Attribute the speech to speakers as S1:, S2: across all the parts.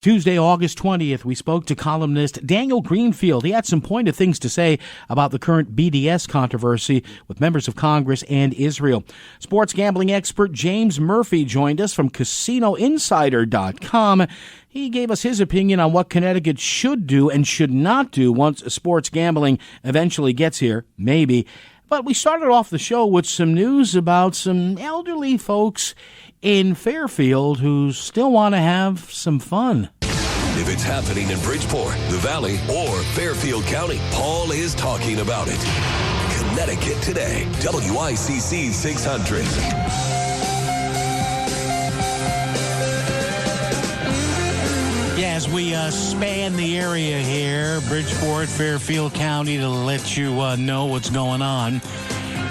S1: Tuesday, August 20th, we spoke to columnist Daniel Greenfield. He had some pointed things to say about the current BDS controversy with members of Congress and Israel. Sports gambling expert James Murphy joined us from CasinoInsider.com. He gave us his opinion on what Connecticut should do and should not do once sports gambling eventually gets here, maybe. But we started off the show with some news about some elderly folks in Fairfield who still want to have some fun.
S2: If it's happening in Bridgeport, the Valley, or Fairfield County, Paul is talking about it. Connecticut Today, WICC 600.
S3: Yeah, as we span the area here, Bridgeport, Fairfield County, to let you know what's going on.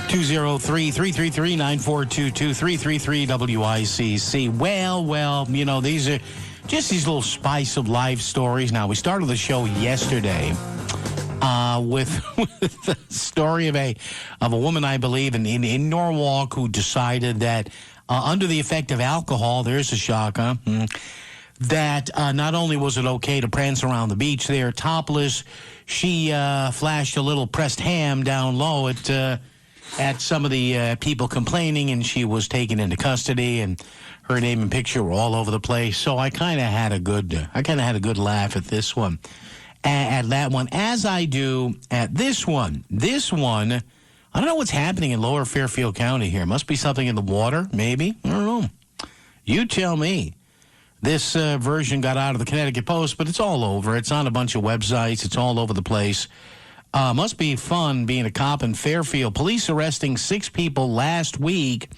S3: 203-333-9422, 333-WICC. Well, you know, these are just these little spice of life stories. Now, we started the show yesterday with the story of a woman, I believe, in Norwalk who decided that under the effect of alcohol, there's a shock, huh? That not only was it okay to prance around the beach there topless, she flashed a little pressed ham down low at some of the people complaining, and she was taken into custody, and her name and picture were all over the place. So I kind of had a good laugh at this one, at that one, as I do at this one. This one, I don't know what's happening in Lower Fairfield County here. Must be something in the water, maybe. I don't know. You tell me. This version got out of the Connecticut Post, but it's all over. It's on a bunch of websites. It's all over the place. Must be fun being a cop in Fairfield. Police arresting 6 people last week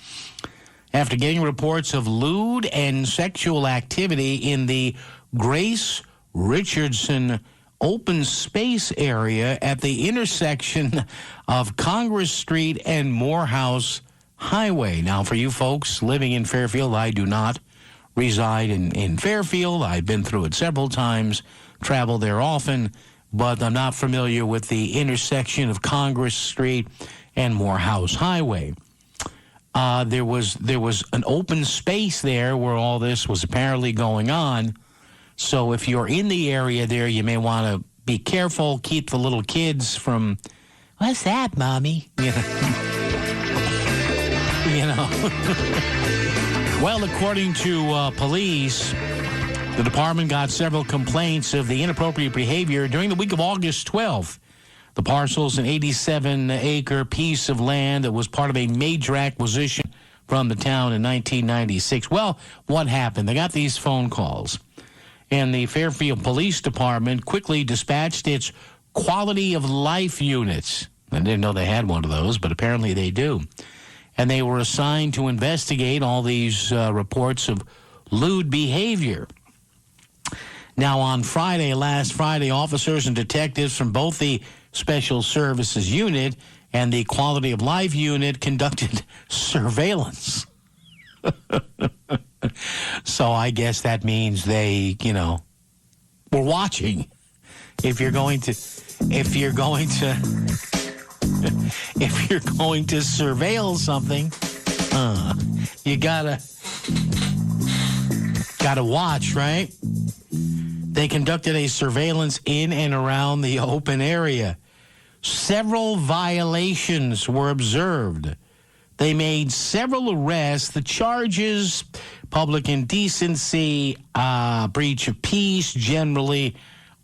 S3: after getting reports of lewd and sexual activity in the Grace Richardson open space area at the intersection of Congress Street and Morehouse Highway. Now, for you folks living in Fairfield, I do not reside in Fairfield. I've been through it several times, travel there often, but I'm not familiar with the intersection of Congress Street and Morehouse Highway. There was an open space there where all this was apparently going on. So if you're in the area there, you may want to be careful, keep the little kids from, what's that, Mommy? You know. Well, according to police, the department got several complaints of the inappropriate behavior during the week of August 12th. The parcel's an 87-acre piece of land that was part of a major acquisition from the town in 1996. Well, what happened? They got these phone calls, and the Fairfield Police Department quickly dispatched its quality of life units. I didn't know they had one of those, but apparently they do. And they were assigned to investigate all these reports of lewd behavior. Now, on last Friday, officers and detectives from both the Special Services Unit and the Quality of Life Unit conducted surveillance. So I guess that means they, were watching. If you're going to surveil something, you gotta watch, right? They conducted a surveillance in and around the open area. Several violations were observed. They made several arrests. The charges, public indecency, breach of peace, generally,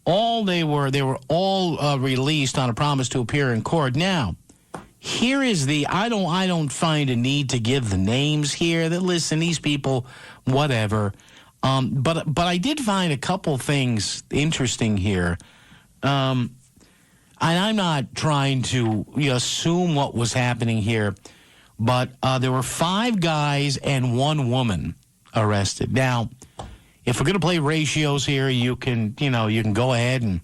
S3: they were all released on a promise to appear in court. Now, here is I don't find a need to give the names here. That listen, these people, whatever. But I did find a couple things interesting here. And I'm not trying to assume what was happening here, but there were 5 guys and 1 woman arrested. Now, if we're going to play ratios here, you can go ahead and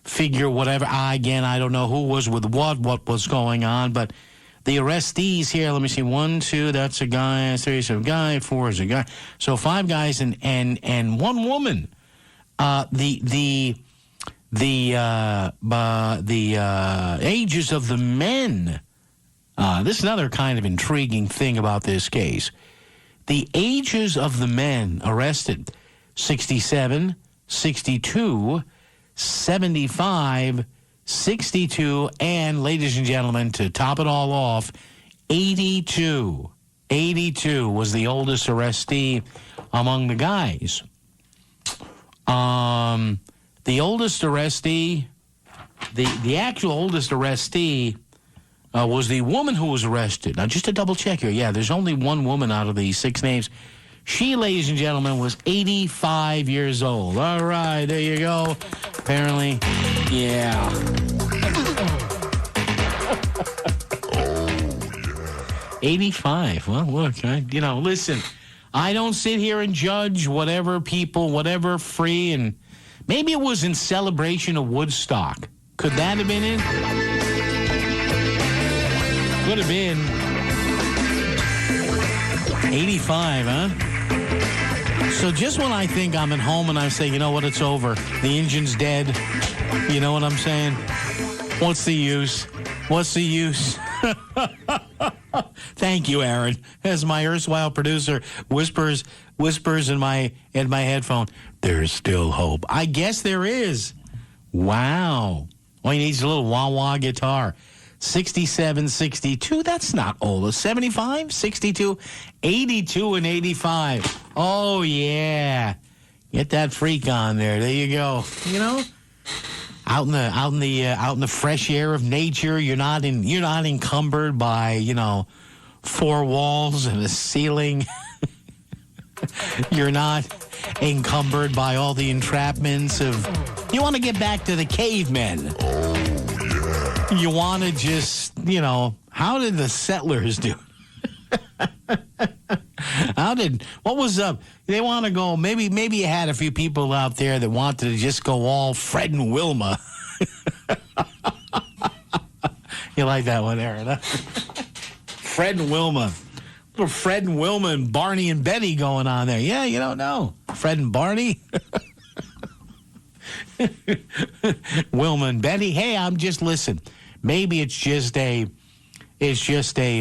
S3: figure whatever. I don't know who was with what was going on, but the arrestees here, let me see, 1, 2, that's a guy, 3 is a guy, 4 is a guy. So 5 guys and 1 woman. The ages of the men. This is another kind of intriguing thing about this case. The ages of the men arrested, 67, 62, 75, 62, and, ladies and gentlemen, to top it all off, 82. 82 was the oldest arrestee among the guys. The oldest arrestee, the actual oldest arrestee was the woman who was arrested. Now, just to double check here, yeah, there's only one woman out of the 6 names. She, ladies and gentlemen, was 85 years old. All right, there you go. Apparently, yeah. 85. Well, look, listen, I don't sit here and judge whatever free, and maybe it was in celebration of Woodstock. Could that have been it? Could have been. 85, huh? So just when I think I'm at home and I say, you know what, it's over. The engine's dead. You know what I'm saying? What's the use? What's the use? Thank you, Aaron. As my erstwhile producer whispers in my headphone, there's still hope. I guess there is. Wow. All he needs is a little wah-wah guitar. 67, 62, that's not old. 75, 62, 82, and 85. Oh, yeah. Get that freak on there. There you go. Out in the fresh air of nature, you're not encumbered by, 4 walls and a ceiling. You're not encumbered by all the entrapments of. You want to get back to the cavemen. Oh, yeah. You want to just, how did the settlers do? What was up? They want to go, maybe you had a few people out there that wanted to just go all Fred and Wilma. You like that one, Aaron, huh? Fred and Wilma. Little Fred and Wilma and Barney and Betty going on there. Yeah, you don't know. Fred and Barney. Wilma and Betty. Hey, listen, maybe it's just a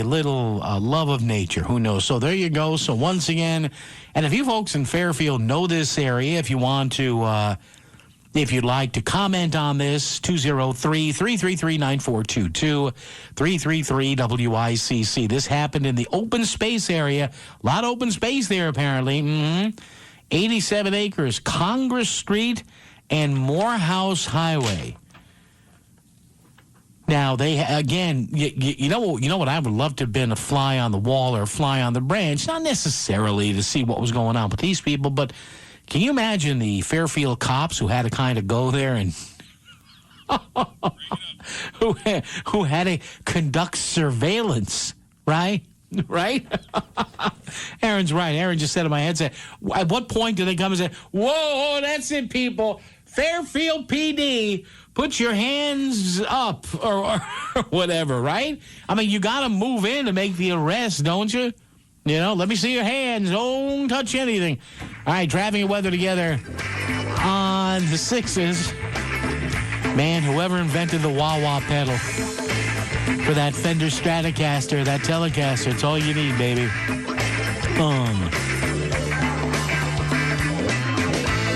S3: little love of nature. Who knows? So there you go. So once again, and if you folks in Fairfield know this area, if you want to, if you'd like to comment on this, 203-333-9422, 333-WICC. This happened in the open space area. A lot of open space there, apparently. 87 acres, Congress Street and Morehouse Highway. Now, they, again, you know what I would love to have been, a fly on the wall or a fly on the branch, not necessarily to see what was going on with these people, but can you imagine the Fairfield cops who had to kind of go there and who had to conduct surveillance, right? Right? Aaron's right. Aaron just said in my headset, at what point do they come and say, whoa, that's it, people. Fairfield PD, put your hands up or whatever, right? I mean, you got to move in to make the arrest, don't you? Let me see your hands. Don't touch anything. All right, traffic and weather together on the 6s. Man, whoever invented the wah-wah pedal for that Fender Stratocaster, that Telecaster, it's all you need, baby.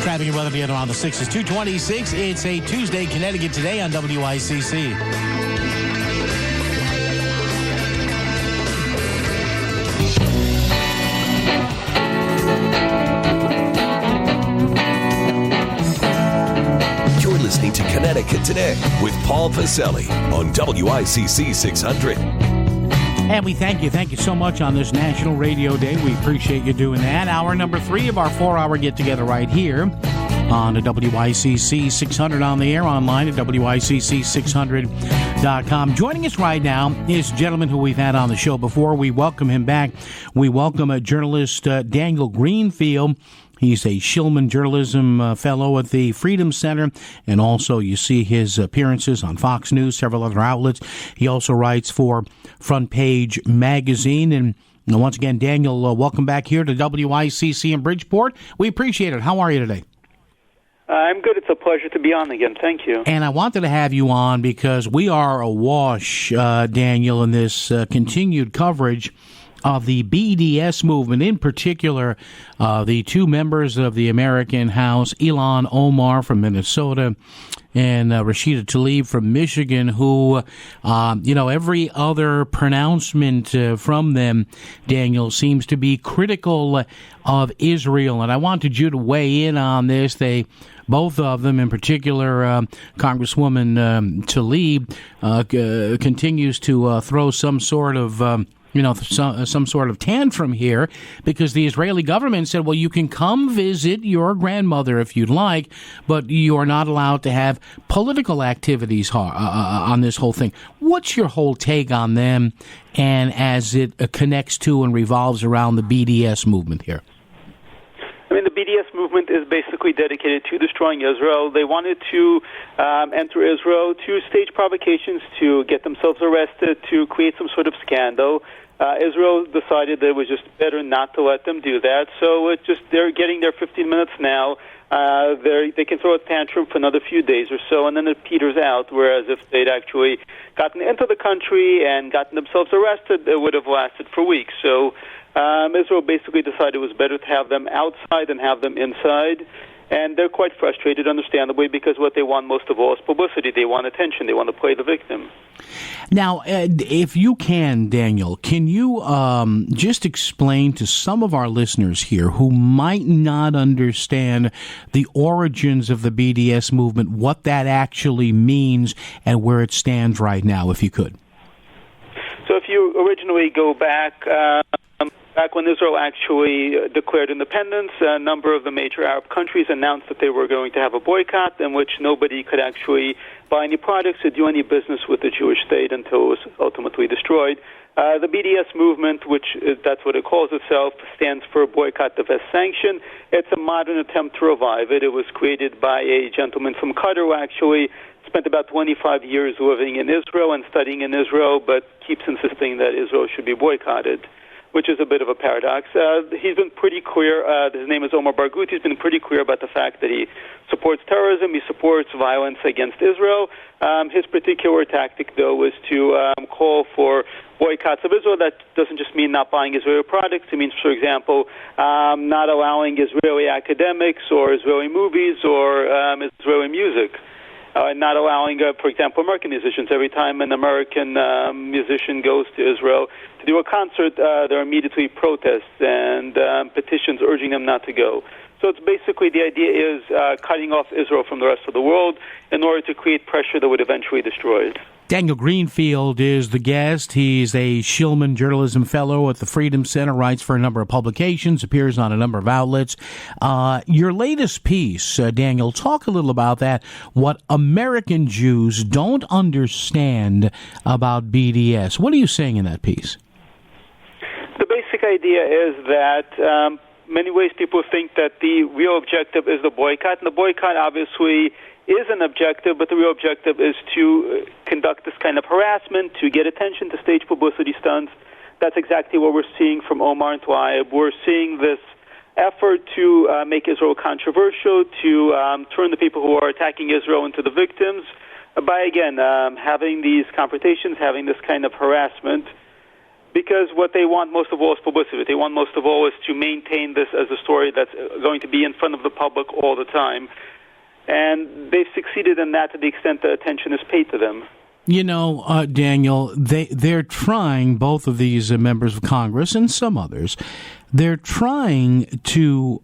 S3: Traffic and weather together on the 6s. 226. It's a Tuesday, Connecticut Today on WICC.
S2: Listening to Connecticut Today with Paul Pacelli on WICC 600.
S1: And we thank you so much on this National Radio Day. We appreciate you doing that. Hour number 3 of our 4-hour get-together right here on the WICC 600 on the air, online at WICC600.com. Joining us right now is a gentleman who we've had on the show before. We welcome him back. We welcome journalist Daniel Greenfield. He's a Shillman Journalism Fellow at the Freedom Center, and also you see his appearances on Fox News, several other outlets. He also writes for Front Page Magazine. And once again, Daniel, welcome back here to WICC in Bridgeport. We appreciate it. How are you today?
S4: I'm good. It's a pleasure to be on again. Thank you.
S1: And I wanted to have you on because we are awash, Daniel, in this continued coverage of the BDS movement, in particular the two members of the American House, Ilhan Omar from Minnesota and Rashida Tlaib from Michigan, who, every other pronouncement from them, Daniel, seems to be critical of Israel. And I wanted you to weigh in on this. Both of them, in particular, Congresswoman Tlaib, continues to throw some sort of some sort of tantrum here, because the Israeli government said, well, you can come visit your grandmother if you'd like, but you are not allowed to have political activities on this whole thing. What's your whole take on them, and as it connects to and revolves around the BDS movement here?
S4: I mean, the BDS movement is basically dedicated to destroying Israel. They wanted to enter Israel to stage provocations, to get themselves arrested, to create some sort of scandal. Israel decided that it was just better not to let them do that. So they're getting their 15 minutes now. They can throw a tantrum for another few days or so, and then it peters out, whereas if they'd actually gotten into the country and gotten themselves arrested, it would have lasted for weeks. So Israel basically decided it was better to have them outside than have them inside. And they're quite frustrated, understandably, because what they want most of all is publicity. They want attention. They want to play the victim.
S1: Now, if you can, Daniel, can you just explain to some of our listeners here who might not understand the origins of the BDS movement, what that actually means and where it stands right now, if you could?
S4: So if you originally go back when Israel actually declared independence, a number of the major Arab countries announced that they were going to have a boycott in which nobody could actually buy any products or do any business with the Jewish state until it was ultimately destroyed. The BDS movement, which that's what it calls itself, stands for Boycott, Divest, Sanction. It's a modern attempt to revive it. It was created by a gentleman from Qatar who actually spent about 25 years living in Israel and studying in Israel, but keeps insisting that Israel should be boycotted, which is a bit of a paradox. He's been pretty clear. His name is Omar Barghouti. He's been pretty clear about the fact that he supports terrorism. He supports violence against Israel. His particular tactic, though, is to call for boycotts of Israel. That doesn't just mean not buying Israeli products. It means, for example, not allowing Israeli academics or Israeli movies or Israeli music. Not allowing, for example, American musicians. Every time an American musician goes to Israel to do a concert, there are immediately protests and petitions urging them not to go. So it's basically the idea is cutting off Israel from the rest of the world in order to create pressure that would eventually destroy it.
S1: Daniel Greenfield is the guest. He's a Shillman Journalism Fellow at the Freedom Center, writes for a number of publications, appears on a number of outlets. Your latest piece, Daniel, talk a little about that, what American Jews don't understand about BDS. What are you saying in that piece?
S4: The basic idea is that many ways people think that the real objective is the boycott, and the boycott obviously is an objective, but the real objective is to conduct this kind of harassment, to get attention, to stage publicity stunts. That's exactly what we're seeing from Omar and Tlaib. We're seeing this effort to make Israel controversial, to turn the people who are attacking Israel into the victims by, again, having these confrontations, having this kind of harassment, because what they want most of all is publicity. What they want most of all is to maintain this as a story that's going to be in front of the public all the time. And they've succeeded in that to the extent that attention is paid to them.
S1: You know, Daniel, they're trying, both of these members of Congress and some others, they're trying to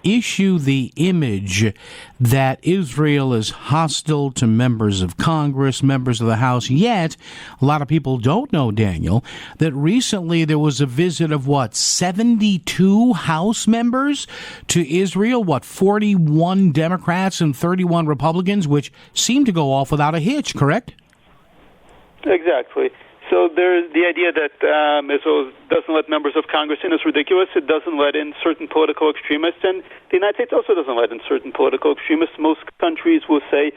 S1: issue the image that Israel is hostile to members of Congress, members of the House. Yet, a lot of people don't know, Daniel, that recently there was a visit of, 72 House members to Israel? 41 Democrats and 31 Republicans, which seem to go off without a hitch, correct?
S4: Exactly. So there's the idea that Israel doesn't let members of Congress in is ridiculous. It doesn't let in certain political extremists, and the United States also doesn't let in certain political extremists. Most countries will say,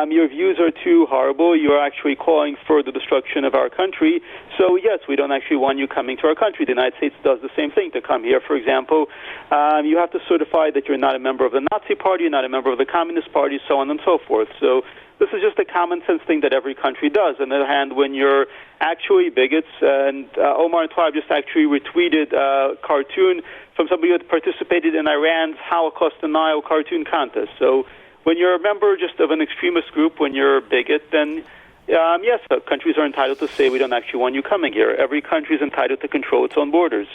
S4: your views are too horrible. You're actually calling for the destruction of our country. So, yes, we don't actually want you coming to our country. The United States does the same thing. To come here, for example, you have to certify that you're not a member of the Nazi Party, you're not a member of the Communist Party, so on and so forth. So this is just a common sense thing that every country does. On the other hand, when you're actually bigots, and Omar and Tlaib just actually retweeted a cartoon from somebody who had participated in Iran's Holocaust denial cartoon contest. So when you're a member just of an extremist group, when you're a bigot, then yes, countries are entitled to say we don't actually want you coming here. Every country is entitled to control its own borders.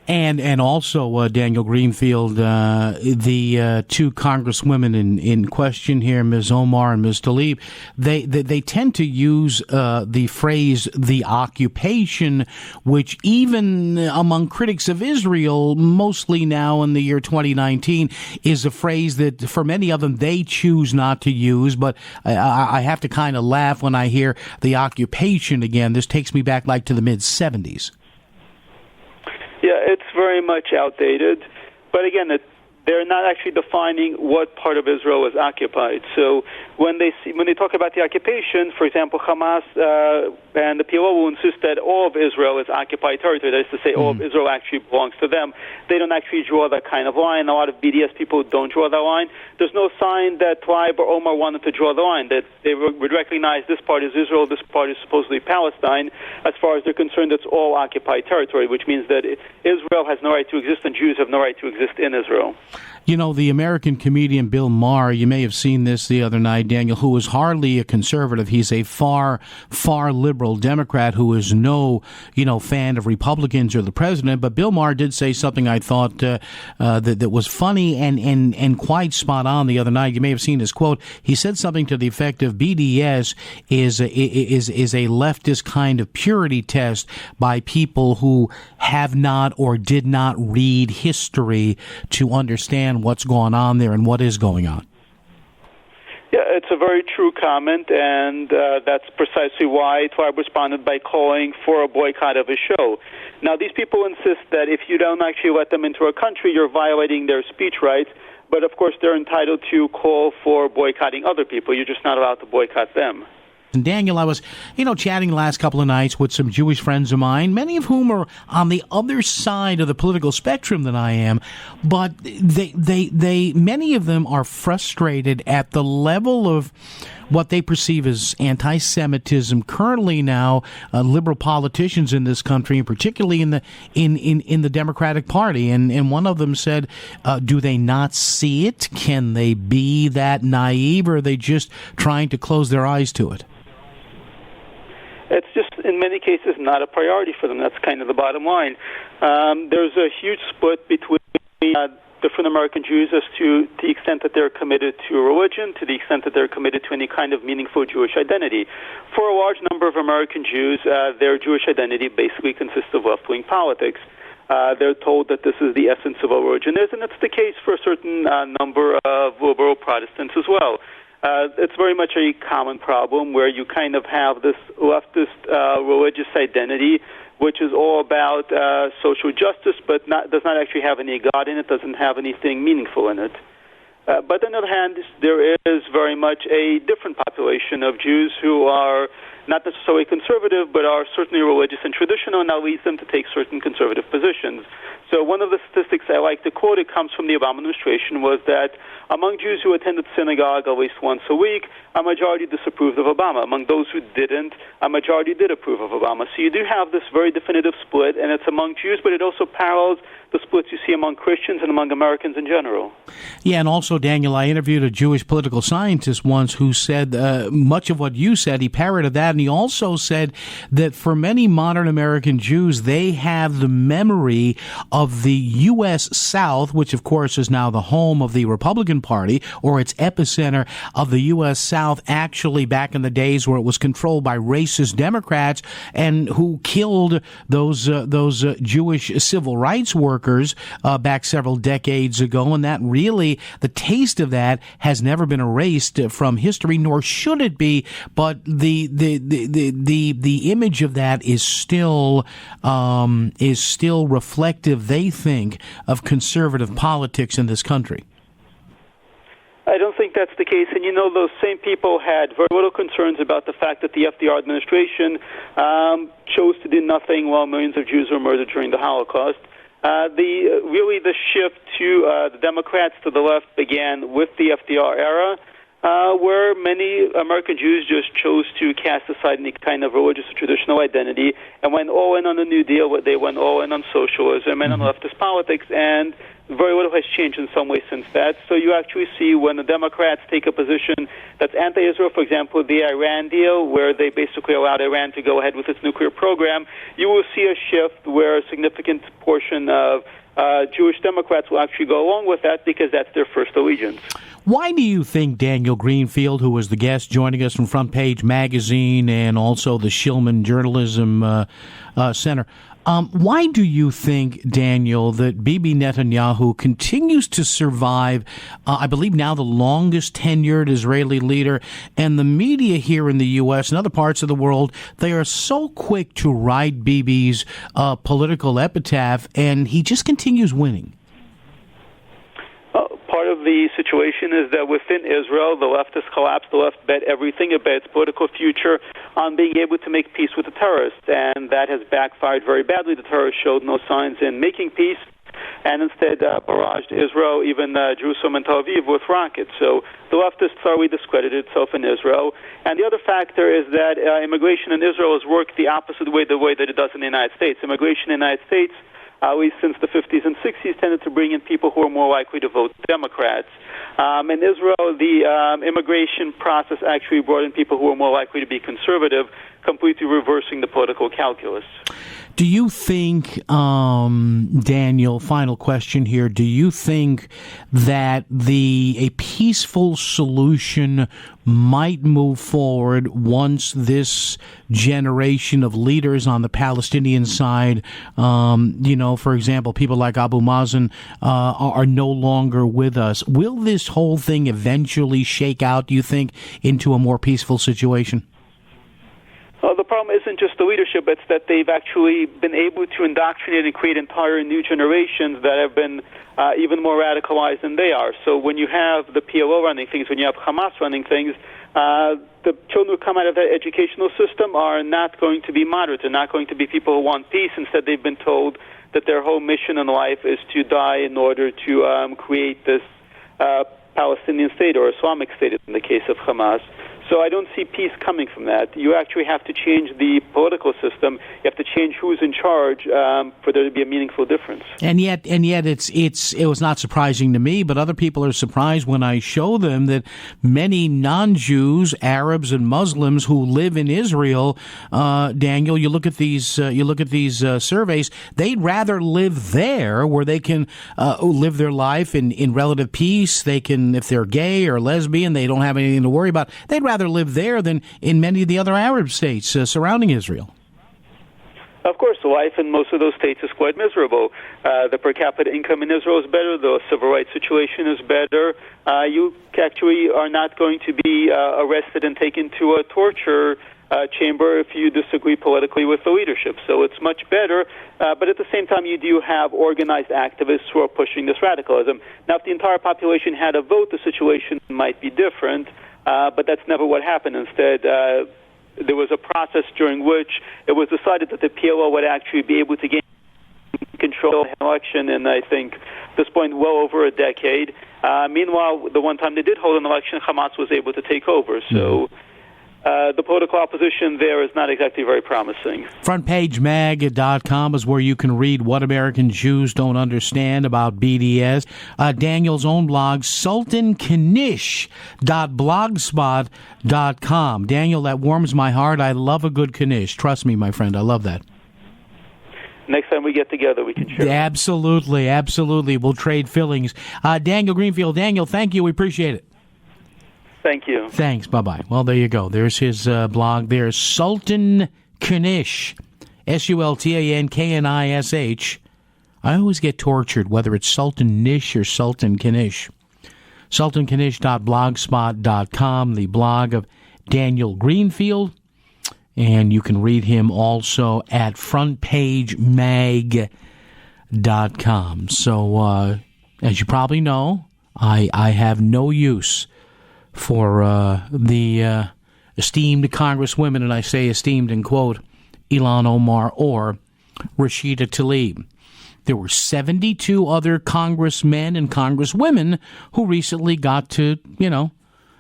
S1: And also, Daniel Greenfield, the two congresswomen in question here, Ms. Omar and Ms. Tlaib, they tend to use the phrase "the occupation," which even among critics of Israel, mostly now in the year 2019, is a phrase that for many of them they choose not to use. But I have to kind of laugh when I hear the occupation again. This takes me back like to the mid-'70s.
S4: Yeah, it's very much outdated. But again, they're not actually defining what part of Israel is occupied. So when they talk about the occupation, for example, Hamas and the PLO will insist that all of Israel is occupied territory. That is to say, all of Israel actually belongs to them. They don't actually draw that kind of line. A lot of BDS people don't draw that line. There's no sign that Tlaib or Omar wanted to draw the line, that they would recognize this part is Israel, this part is supposedly Palestine. As far as they're concerned, it's all occupied territory, which means that Israel has no right to exist and Jews have no right to exist in Israel.
S1: You know, the American comedian Bill Maher, you may have seen this the other night, Daniel, who is hardly a conservative. He's a far liberal Democrat who is no, fan of Republicans or the president. But Bill Maher did say something I thought that was funny and quite spot on the other night. You may have seen his quote. He said something to the effect of BDS is a leftist kind of purity test by people who have not or did not read history to understand what's going on there and what is going on.
S4: Yeah, it's a very true comment, and that's precisely why Tlaib responded by calling for a boycott of his show. Now, these people insist that if you don't actually let them into a country, you're violating their speech rights, but of course they're entitled to call for boycotting other people. You're just not allowed to boycott them.
S1: And Daniel, I was, chatting the last couple of nights with some Jewish friends of mine, many of whom are on the other side of the political spectrum than I am, but many of them are frustrated at the level of what they perceive as anti-Semitism currently now. Liberal politicians in this country, and particularly in the Democratic Party, and one of them said, "Do they not see it? Can they be that naive, or are they just trying to close their eyes to it?"
S4: It's just, in many cases, not a priority for them. That's kind of the bottom line. There's a huge split between different American Jews as to the extent that they're committed to religion, to the extent that they're committed to any kind of meaningful Jewish identity. For a large number of American Jews, their Jewish identity basically consists of left-wing politics. They're told that this is the essence of what religion is, and it's the case for a certain number of liberal Protestants as well. It's very much a common problem where you kind of have this leftist religious identity, which is all about social justice, but does not actually have any God in it, doesn't have anything meaningful in it. But on the other hand, there is very much a different population of Jews who are not necessarily conservative, but are certainly religious and traditional, and that leads them to take certain conservative positions. So one of the statistics I like to quote, it comes from the Obama administration, was that among Jews who attended synagogue at least once a week, a majority disapproved of Obama. Among those who didn't, a majority did approve of Obama. So you do have this very definitive split, and it's among Jews, but it also parallels the splits you see among Christians and among Americans in general.
S1: Yeah, and also, Daniel, I interviewed a Jewish political scientist once who said much of what you said. He parroted that, and he also said that for many modern American Jews, they have the memory of the U.S. South, which, of course, is now the home of the Republican Party, or its epicenter of the U.S. South, actually back in the days where it was controlled by racist Democrats and who killed those Jewish civil rights workers back several decades ago. And that really, the taste of that has never been erased from history, nor should it be. But the image of that is still reflective, they think, of conservative politics in this country.
S4: I don't think that's the case. And, those same people had very little concerns about the fact that the FDR administration chose to do nothing while millions of Jews were murdered during the Holocaust. The shift to the Democrats to the left began with the FDR era. where many American Jews just chose to cast aside any kind of religious or traditional identity and went all in on the New Deal. They went all in on socialism and on leftist politics, and very little has changed in some way since that. So you actually see when the Democrats take a position that's anti-Israel, for example, the Iran deal, where they basically allowed Iran to go ahead with its nuclear program, you will see a shift where a significant portion of Jewish Democrats will actually go along with that because that's their first allegiance.
S1: Why do you think Daniel Greenfield, who was the guest joining us from Front Page Magazine and also the Shillman Journalism Center, why do you think, Daniel, that Bibi Netanyahu continues to survive, I believe now the longest tenured Israeli leader, and the media here in the U.S. and other parts of the world, they are so quick to write Bibi's political epitaph, and he just continues winning?
S4: Part of the situation is that within Israel, the left has collapsed. The left bet everything about its political future on being able to make peace with the terrorists, and that has backfired very badly. The terrorists showed no signs in making peace, and instead barraged Israel, even Jerusalem and Tel Aviv, with rockets. So the left has thoroughly discredited itself in Israel. And the other factor is that immigration in Israel has worked the opposite way, the way that it does in the United States. Immigration in the United States, at least since the 50s and 60s, tended to bring in people who are more likely to vote Democrats. In Israel, the immigration process actually brought in people who are more likely to be conservative, completely reversing the political calculus.
S1: Do you think, Daniel, final question here, do you think that a peaceful solution might move forward once this generation of leaders on the Palestinian side, for example, people like Abu Mazen are no longer with us? Will this whole thing eventually shake out, do you think, into a more peaceful situation?
S4: Well, the problem isn't just the leadership, it's that they've actually been able to indoctrinate and create entire new generations that have been even more radicalized than they are. So when you have the PLO running things, when you have Hamas running things, the children who come out of that educational system are not going to be moderate. They're not going to be people who want peace. Instead, they've been told that their whole mission in life is to die in order to create this Palestinian state or Islamic state in the case of Hamas. So I don't see peace coming from that. You actually have to change the political system. You have to change who's in charge for there to be a meaningful difference. And yet,
S1: it was not surprising to me, but other people are surprised when I show them that many non-Jews, Arabs, and Muslims who live in Israel, Daniel, you look at these surveys, they'd rather live there where they can live their life in relative peace. They can, if they're gay or lesbian, they don't have anything to worry about. They'd rather live there than in many of the other Arab states surrounding Israel.
S4: Of course, life in most of those states is quite miserable. The per capita income in Israel is better. The civil rights situation is better. You actually are not going to be arrested and taken to a torture chamber if you disagree politically with the leadership. So it's much better. But at the same time, you do have organized activists who are pushing this radicalism. Now, if the entire population had a vote, the situation might be different. But that's never what happened. Instead, there was a process during which it was decided that the PLO would actually be able to gain control of the election in, I think, at this point, well over a decade. Meanwhile, the one time they did hold an election, Hamas was able to take over. So the political opposition there is not exactly very promising.
S1: FrontPageMag.com is where you can read what American Jews don't understand about BDS. Daniel's own blog, sultanknish.blogspot.com. Daniel, that warms my heart. I love a good knish. Trust me, my friend. I love that.
S4: Next time we get together, we can share.
S1: Absolutely, absolutely. We'll trade fillings. Daniel Greenfield. Daniel, thank you. We appreciate it.
S4: Thank you.
S1: Thanks. Bye-bye. Well, there you go. There's his blog. There's Sultan Knish, SultanKnish. I always get tortured whether it's Sultan Nish or Sultan Knish. SultanKnish.blogspot.com, the blog of Daniel Greenfield. And you can read him also at FrontPageMag.com. So, as you probably know, I have no use for the esteemed congresswomen, and I say esteemed in quote, Ilhan Omar or Rashida Tlaib. There were 72 other congressmen and congresswomen who recently got to,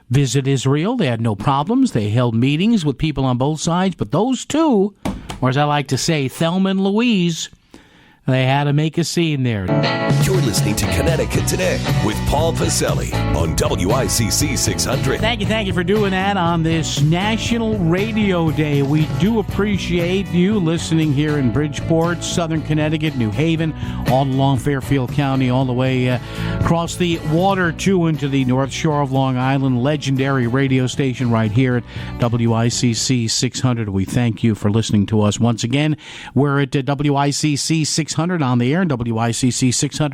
S1: visit Israel. They had no problems. They held meetings with people on both sides. But those two, or as I like to say, Thelma and Louise, they had to make a scene there.
S2: You're listening to Connecticut Today with Paul Pacelli on WICC 600.
S1: Thank you for doing that on this National Radio Day. We do appreciate you listening here in Bridgeport, Southern Connecticut, New Haven, all along Fairfield County, all the way across the water to into the North Shore of Long Island. Legendary radio station right here at WICC 600. We thank you for listening to us once again. We're at WICC 600 on the air and WICC600.com.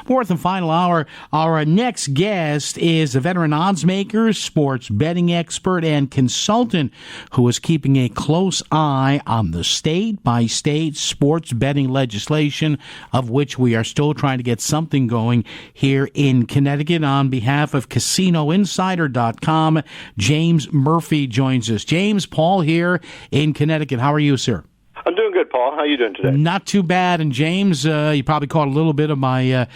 S1: Fourth and final hour. Our next guest is a veteran odds maker, sports betting expert, and consultant who is keeping a close eye on the state-by-state sports betting legislation, of which we are still trying to get something going here in Connecticut. On behalf of CasinoInsider.com, James Murphy joins us. James, Paul here in Connecticut. How are you, sir?
S5: I'm doing good, Paul. How are you doing today?
S1: Not too bad. And James, you probably caught a little bit of my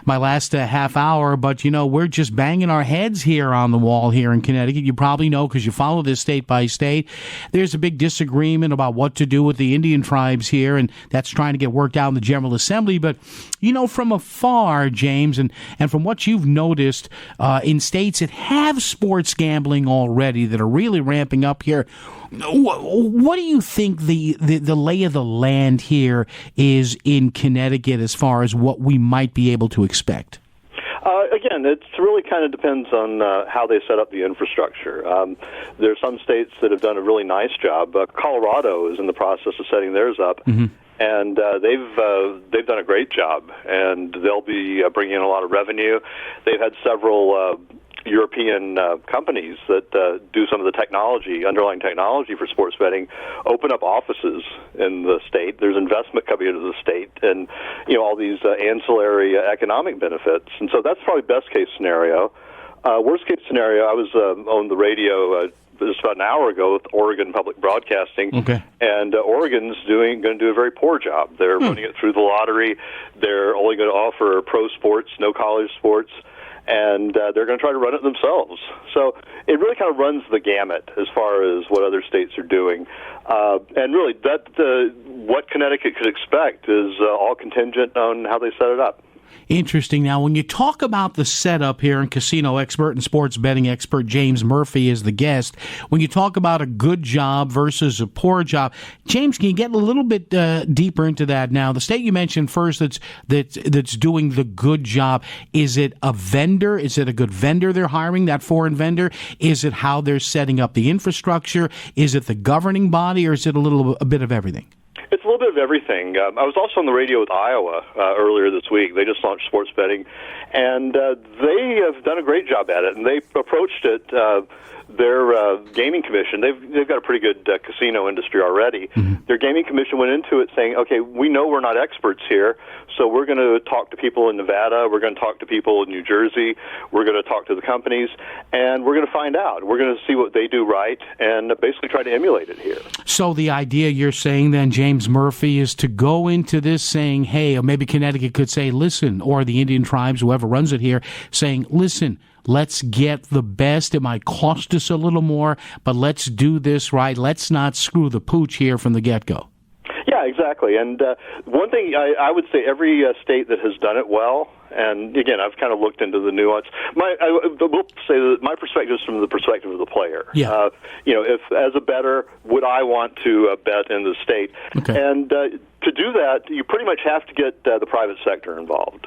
S1: last half hour, but, we're just banging our heads here on the wall here in Connecticut. You probably know because you follow this state by state. There's a big disagreement about what to do with the Indian tribes here, and that's trying to get worked out in the General Assembly. But, from afar, James, and from what you've noticed in states that have sports gambling already that are really ramping up here, what do you think the lay of the land here is in Connecticut as far as what we might be able to expect?
S5: Again, it really kind of depends on how they set up the infrastructure. There are some states that have done a really nice job. Colorado is in the process of setting theirs up. Mm-hmm. And they've done a great job, and they'll be bringing in a lot of revenue. They've had several European companies that do some of the underlying technology for sports betting, open up offices in the state. There's investment coming into the state, and all these ancillary economic benefits. And so that's probably best case scenario. Worst case scenario, I was on the radio just about an hour ago with Oregon Public Broadcasting, okay. And Oregon's going to do a very poor job. They're running it through the lottery. They're only going to offer pro sports, no college sports, and they're going to try to run it themselves. So it really kind of runs the gamut as far as what other states are doing. And really, what Connecticut could expect is all contingent on how they set it up.
S1: Interesting. Now, when you talk about the setup here, and casino expert and sports betting expert James Murphy is the guest, when you talk about a good job versus a poor job, James, can you get a little bit deeper into that now? The state you mentioned first that's doing the good job, is it a vendor? Is it a good vendor they're hiring, that foreign vendor? Is it how they're setting up the infrastructure? Is it the governing body, or is it a bit of everything?
S5: It's a little bit of everything. I was also on the radio with Iowa earlier this week. They just launched sports betting, and they have done a great job at it. And they approached it, their gaming commission. They've got a pretty good casino industry already. Mm-hmm. Their gaming commission went into it saying, okay, we know we're not experts here, so we're going to talk to people in Nevada, we're going to talk to people in New Jersey, we're going to talk to the companies, and we're going to find out. We're going to see what they do right and basically try to emulate it here.
S1: So the idea you're saying then, James Murphy, is to go into this saying, hey, or maybe Connecticut could say, listen, or the Indian tribes, whoever runs it here, saying, listen, let's get the best. It might cost us a little more, but let's do this right. Let's not screw the pooch here from the get-go.
S5: Yeah, exactly. And one thing I would say, every state that has done it well, and again, I've kind of looked into the nuance. I will say that my perspective is from the perspective of the player. Yeah. If as a bettor, would I want to bet in the state? Okay. And to do that, you pretty much have to get the private sector involved.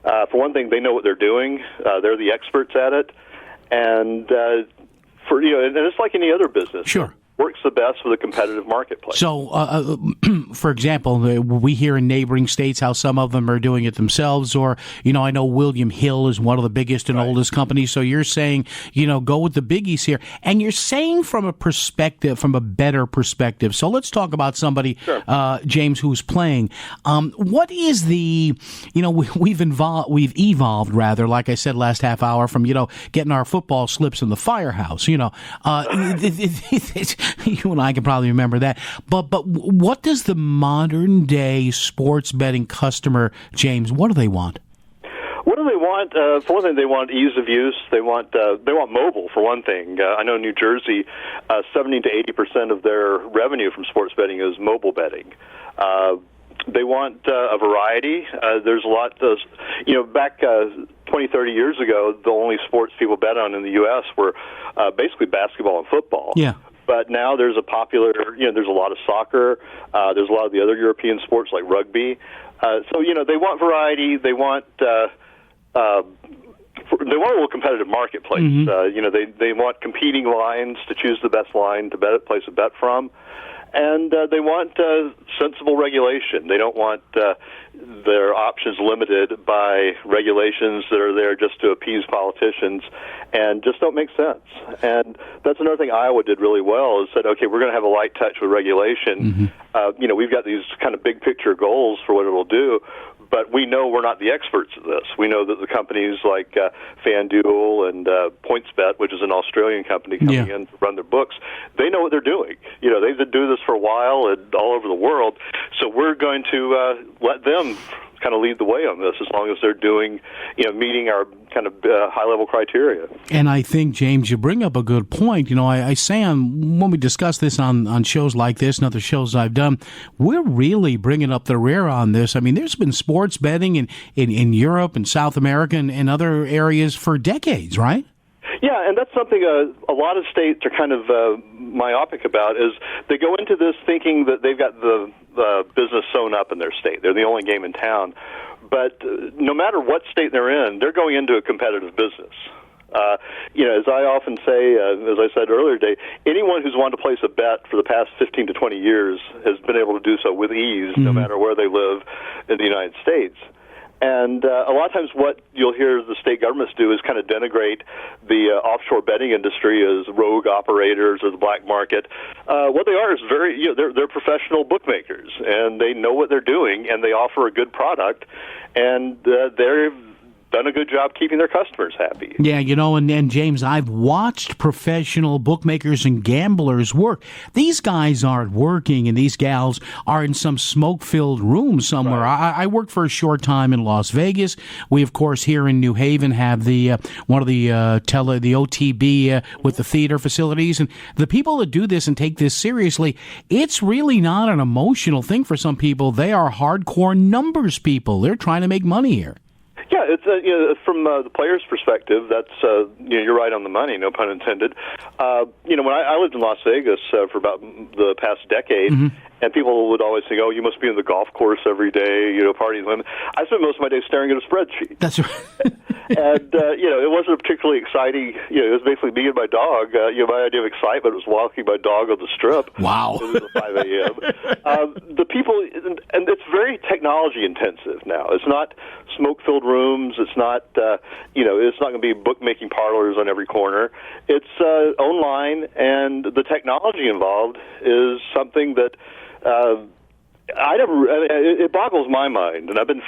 S5: For one thing, they know what they're doing. They're the experts at it, and and it's like any other business.
S1: Sure.
S5: Works the best with a competitive marketplace.
S1: So, for example, we hear in neighboring states how some of them are doing it themselves, or, I know William Hill is one of the biggest and oldest companies, so you're saying, go with the biggies here, and you're saying from a better perspective. So let's talk about somebody, sure. James, who's playing. What is we've evolved, like I said last half hour, from, getting our football slips in the firehouse, you and I can probably remember that. But what does the modern day sports betting customer, James, what do they want?
S5: What do they want? For one thing, they want ease of use. They want mobile, for one thing. I know in New Jersey, 70 to 80% of their revenue from sports betting is mobile betting. They want a variety. There's a lot. Back 20, 30 years ago, the only sports people bet on in the U.S. were basically basketball and football.
S1: Yeah.
S5: But now there's a popular, there's a lot of soccer. There's a lot of the other European sports like rugby. So they want variety. They want a little competitive marketplace.
S1: Mm-hmm.
S5: They want competing lines to choose the best line to place a bet from. And they want sensible regulation. They don't want their options limited by regulations that are there just to appease politicians and just don't make sense. And that's another thing Iowa did really well, is said, okay, we're going to have a light touch with regulation.
S1: Mm-hmm.
S5: We've got these kind of big picture goals for what it will do, but we know we're not the experts at this. We know that the companies like FanDuel and PointsBet, which is an Australian company coming in to run their books, they know what they're doing. They've been doing this for a while and all over the world. So we're going to let them kind of lead the way on this, as long as they're doing, meeting our kind of high-level criteria.
S1: And I think, James, you bring up a good point. I say when we discuss this on shows like this and other shows I've done, we're really bringing up the rear on this. I mean, there's been sports betting in Europe and South America and other areas for decades, right?
S5: Yeah, and that's something a lot of states are kind of myopic about, is they go into this thinking that they've got the business sewn up in their state. They're the only game in town. But no matter what state they're in, they're going into a competitive business. As I often say, as I said earlier today, anyone who's wanted to place a bet for the past 15 to 20 years has been able to do so with ease, no matter where they live in the United States. And a lot of times what you'll hear the state governments do is kind of denigrate the offshore betting industry as rogue operators or the black market. What they are is they're professional bookmakers, and they know what they're doing, and they offer a good product, and they're done a good job keeping their customers happy.
S1: Yeah, and James, I've watched professional bookmakers and gamblers work. These guys aren't working, and these gals are in some smoke-filled room somewhere. Right. I worked for a short time in Las Vegas. We, of course, here in New Haven have the one of the OTB with the theater facilities, and the people that do this and take this seriously, it's really not an emotional thing for some people. They are hardcore numbers people. They're trying to make money here.
S5: Yeah, it's from the player's perspective. That's you're right on the money, no pun intended. When I lived in Las Vegas for about the past decade, and people would always think, "Oh, you must be in the golf course every day, partying with women." I spent most of my day staring at a spreadsheet.
S1: That's right.
S5: And it wasn't a particularly exciting. It was basically me and my dog. My idea of excitement was walking my dog on the strip.
S1: Wow.
S5: It was 5 a.m. The people, and it's very technology intensive now. It's not smoke-filled rooms. It's not, it's not going to be bookmaking parlors on every corner. It's online, and the technology involved is something that it boggles my mind, and I've been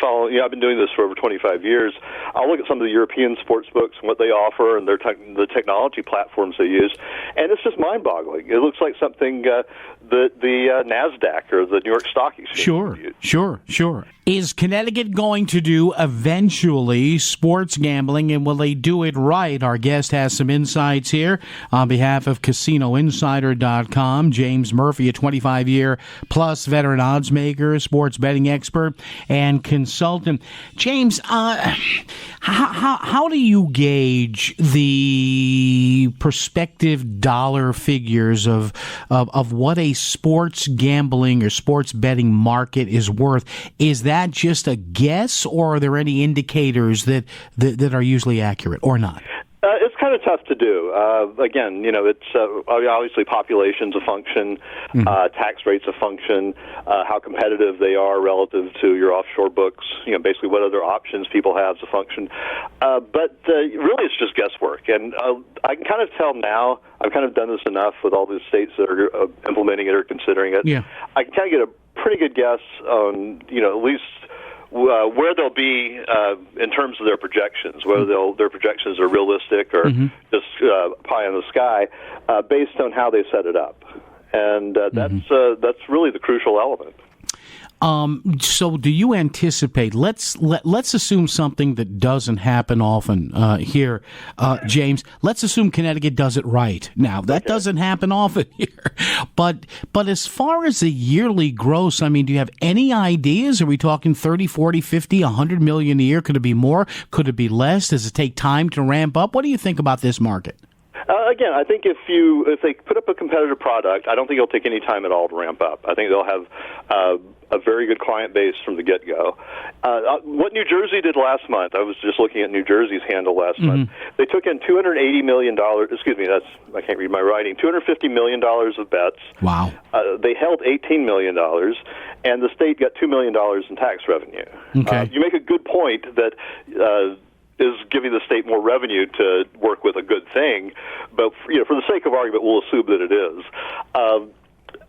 S5: doing this for over 25 years. I'll look at some of the European sports books and what they offer and the technology platforms they use, and it's just mind-boggling. It looks like something that the NASDAQ or the New York Stock Exchange
S1: Sure. Is Connecticut going to do eventually sports gambling, and will they do it right? Our guest has some insights here on behalf of CasinoInsider.com. James Murphy, a 25-year-plus veteran odds maker, sports betting expert, and consultant. James, how do you gauge the prospective dollar figures of what a sports gambling or sports betting market is worth? Is that just a guess, or are there any indicators that are usually accurate or not?
S5: It's kind of tough to do. Again, it's obviously population's a function, tax rate's a function, how competitive they are relative to your offshore books, basically what other options people have is a function. But really it's just guesswork. And I can kind of tell now, I've kind of done this enough with all the states that are implementing it or considering it. Yeah. I can kind of get a pretty good guess on, at least where they'll be in terms of their projections, whether their projections are realistic or just pie in the sky, based on how they set it up. And that's really the crucial element.
S1: So do you anticipate, let's assume something that doesn't happen often here, James. Let's assume Connecticut does it right. Now, that doesn't happen often here. But as far as the yearly gross, I mean, do you have any ideas? Are we talking 30, 40, 50, 100 million a year? Could it be more? Could it be less? Does it take time to ramp up? What do you think about this market?
S5: Again, I think if they put up a competitive product, I don't think it'll take any time at all to ramp up. I think they'll have a very good client base from the get-go. What New Jersey did last month, I was just looking at New Jersey's handle last month. They took in $280 million. Excuse me, I can't read my writing. $250 million of bets.
S1: Wow.
S5: They held $18 million, and the state got $2 million in tax revenue.
S1: Okay.
S5: You make a good point that is giving the state more revenue to work with a good thing, but for the sake of argument, we'll assume that it is.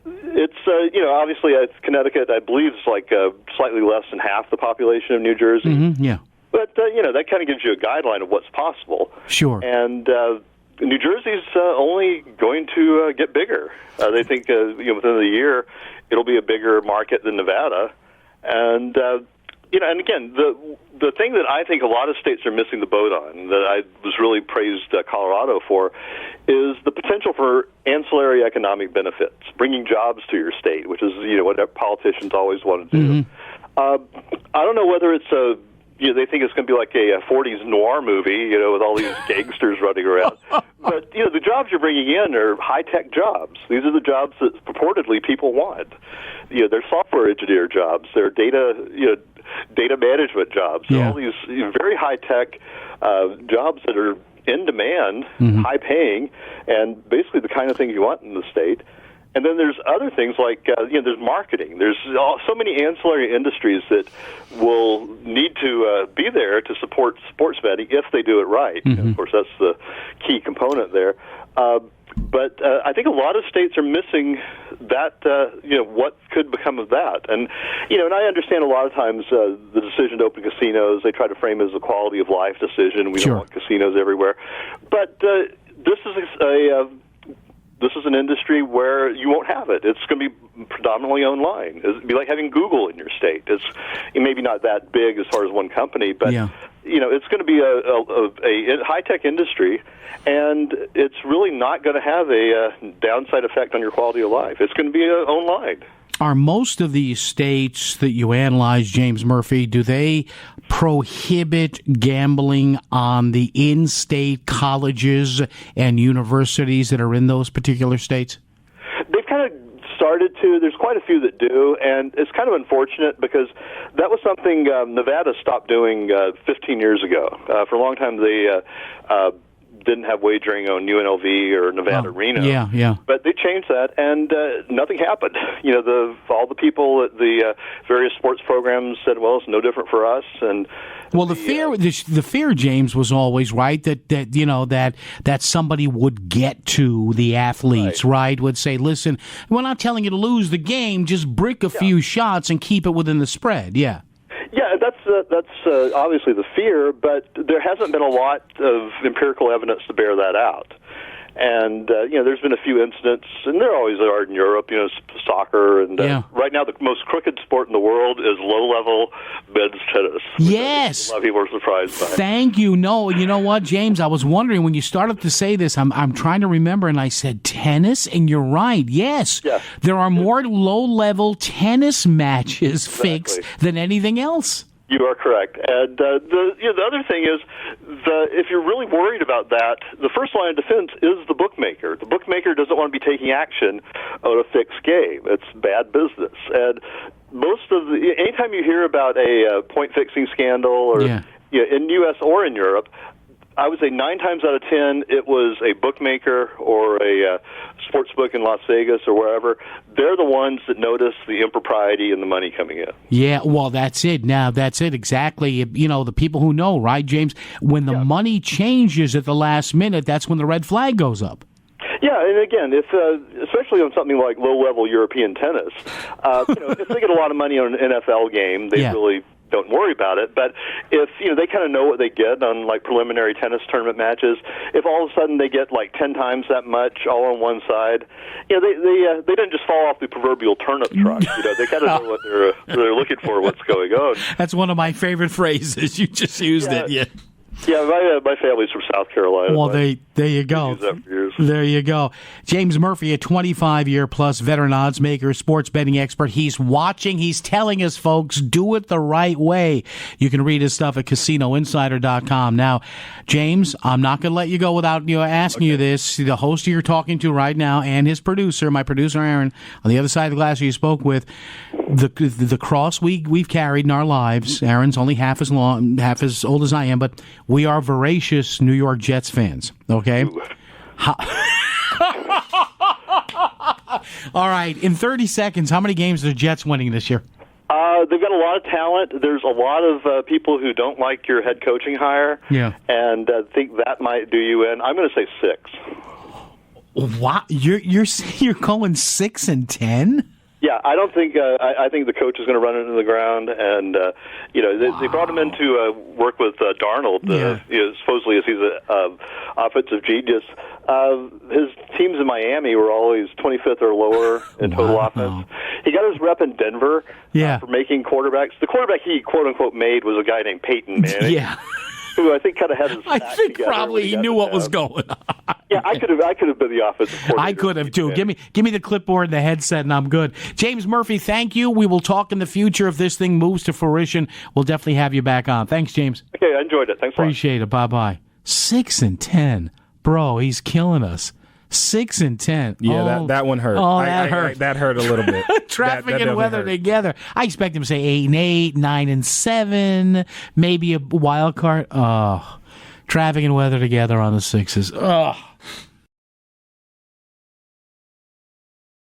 S5: It's obviously Connecticut, I believe, is like slightly less than half the population of New Jersey.
S1: Yeah.
S5: But that kind of gives you a guideline of what's possible.
S1: Sure.
S5: And New Jersey's only going to get bigger. They think within the year it'll be a bigger market than Nevada, and and again, the thing that I think a lot of states are missing the boat on, that I was really praised Colorado for, is the potential for ancillary economic benefits, bringing jobs to your state, which is what politicians always want to do. I don't know whether it's they think it's going to be like a 40s noir movie, with all these gangsters running around. But the jobs you're bringing in are high-tech jobs. These are the jobs that purportedly people want. They're software engineer jobs. They're data management jobs.
S1: Yeah.
S5: All these very high-tech jobs that are in demand, high-paying, and basically the kind of thing you want in the state. And then there's other things like, there's marketing. There's so many ancillary industries that will need to be there to support sports betting if they do it right. And of course, that's the key component there. But I think a lot of states are missing that, what could become of that. And, and I understand a lot of times the decision to open casinos, they try to frame it as a quality of life decision. We don't want casinos everywhere. But this is an industry where you won't have it. It's going to be predominantly online. It'd be like having Google in your state. It's maybe not that big as far as one company, but it's going to be a high-tech industry, and it's really not going to have a downside effect on your quality of life. It's going to be online.
S1: Are most of these states that you analyze, James Murphy, do they prohibit gambling on the in-state colleges and universities that are in those particular states?
S5: They've kind of started to. There's quite a few that do, and it's kind of unfortunate because that was something Nevada stopped doing 15 years ago. For a long time, they didn't have wagering on UNLV or Nevada Reno.
S1: Yeah.
S5: But they changed that, and nothing happened. All the people at the various sports programs said, "Well, it's no different for us." And
S1: the fear, James, was always right that somebody would get to the athletes, right? Would say, "Listen, we're not telling you to lose the game; just brick a few shots and keep it within the spread." Yeah.
S5: Yeah, that's obviously the fear, but there hasn't been a lot of empirical evidence to bear that out. And, there's been a few incidents, and there always are in Europe, soccer. And right now the most crooked sport in the world is low-level men's tennis.
S1: Yes.
S5: A lot of people are surprised by.
S1: Thank you. No, you know what, James? I was wondering when you started to say this, I'm trying to remember, and I said tennis, and you're right. Yes. Yeah. There are more low-level tennis matches fixed than anything else.
S5: You are correct. And the other thing is, if you're really worried about that, the first line of defense is the bookmaker. The bookmaker doesn't want to be taking action on a fixed game. It's bad business. And anytime you hear about a point-fixing scandal or in the U.S. or in Europe, I would say 9 times out of 10, it was a bookmaker or a sports book in Las Vegas or wherever. They're the ones that notice the impropriety and the money coming in.
S1: Yeah, well, that's it. Now, that's it exactly. The people who know, right, James? When the money changes at the last minute, that's when the red flag goes up.
S5: Yeah, and again, especially on something like low-level European tennis, if they get a lot of money on an NFL game, they really don't worry about it. But if they kind of know what they get on like preliminary tennis tournament matches, if all of a sudden they get like 10 times that much all on one side, they didn't just fall off the proverbial turnip truck. They kind of know what they're looking for, what's going on.
S1: That's one of my favorite phrases. You just used it. Yeah.
S5: Yeah, my family's from South Carolina.
S1: Well, there you go. There you go. James Murphy, a 25-year-plus veteran odds maker, sports betting expert. He's watching. He's telling us, folks, do it the right way. You can read his stuff at CasinoInsider.com. Now, James, I'm not going to let you go without asking you this. The host you're talking to right now and his producer, my producer Aaron, on the other side of the glass who you spoke with, the cross we've carried in our lives. Aaron's only half as old as I am, but we are voracious New York Jets fans, okay? All right, in 30 seconds, how many games are the Jets winning this year?
S5: They've got a lot of talent. There's a lot of people who don't like your head coaching hire, and think that might do you in. I'm going to say 6.
S1: What? You're going 6 and 10?
S5: Yeah, I don't think. I think the coach is going to run it into the ground, and they brought him in to work with Darnold. Supposedly, as he's an offensive genius. His teams in Miami were always 25th or lower in total offense. He got his rep in Denver for making quarterbacks. The quarterback he quote unquote made was a guy named Peyton Manning.
S1: Yeah.
S5: Who I think kind of had his.
S1: I think probably he knew what was going on.
S5: Yeah, I could have been the offensive coordinator.
S1: I could have too. Give me the clipboard and the headset, and I'm good. James Murphy, thank you. We will talk in the future if this thing moves to fruition. We'll definitely have you back on. Thanks, James.
S5: Okay, I enjoyed it. Thanks a lot.
S1: Appreciate it. Bye 6 and 10, bro. He's killing us. 6 and 10.
S6: Yeah, that one hurt.
S1: Oh, that hurt.
S6: That hurt a little bit.
S1: Traffic and weather together. I expect him to say 8 and 8, 9 and 7, maybe a wild card. Oh, traffic and weather together on the 6s. Oh.